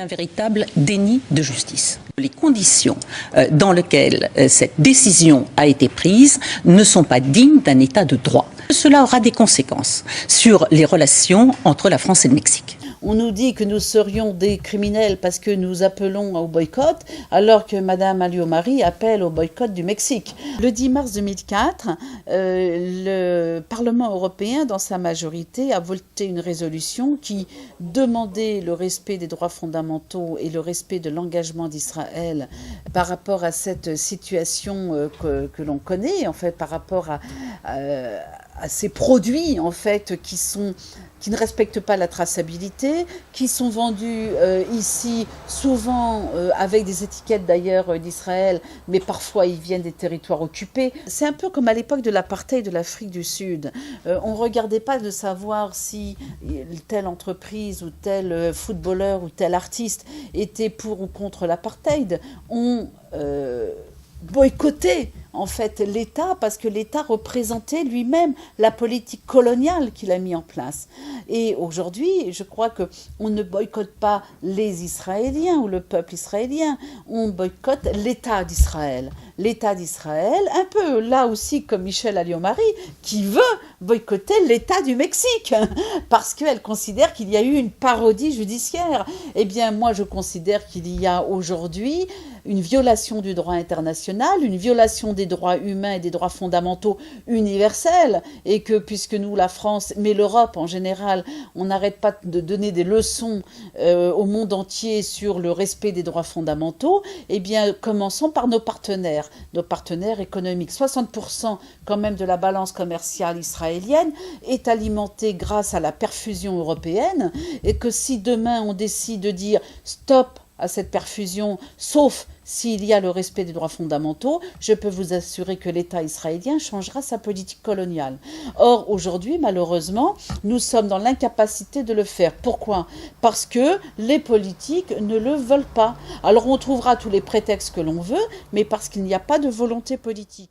un véritable déni de justice. Les conditions dans lesquelles cette décision a été prise ne sont pas dignes d'un État de droit. Cela aura des conséquences sur les relations entre la France et le Mexique. On nous dit que nous serions des criminels parce que nous appelons au boycott, alors que Mme Alliot-Marie appelle au boycott du Mexique. Le 10 mars 2004, le Parlement européen, dans sa majorité, a voté une résolution qui demandait le respect des droits fondamentaux et le respect de l'engagement d'Israël par rapport à cette situation que l'on connaît, en fait, par rapport à ces produits, en fait, qui ne respectent pas la traçabilité, qui sont vendus ici, souvent avec des étiquettes d'ailleurs d'Israël, mais parfois ils viennent des territoires occupés. C'est un peu comme à l'époque de l'apartheid de l'Afrique du Sud. On ne regardait pas de savoir si telle entreprise ou tel footballeur ou tel artiste était pour ou contre l'apartheid. On boycottait en fait l'État parce que l'État représentait lui-même la politique coloniale qu'il a mis en place. Et aujourd'hui, je crois qu'on ne boycotte pas les Israéliens ou le peuple israélien, on boycotte l'État d'Israël. L'État d'Israël, un peu là aussi comme Michèle Alliot-Marie, qui veut boycotter l'État du Mexique, parce qu'elle considère qu'il y a eu une parodie judiciaire. Eh bien, moi, je considère qu'il y a aujourd'hui une violation du droit international, une violation des droits humains et des droits fondamentaux universels, et que puisque nous, la France, mais l'Europe en général, on n'arrête pas de donner des leçons au monde entier sur le respect des droits fondamentaux, eh bien, commençons par nos partenaires économiques. 60% quand même de la balance commerciale israélienne est alimentée grâce à la perfusion européenne, et que si demain on décide de dire stop à cette perfusion, sauf s'il y a le respect des droits fondamentaux, je peux vous assurer que l'État israélien changera sa politique coloniale. Or, aujourd'hui, malheureusement, nous sommes dans l'incapacité de le faire. Pourquoi ? Parce que les politiques ne le veulent pas. Alors, on trouvera tous les prétextes que l'on veut, mais parce qu'il n'y a pas de volonté politique.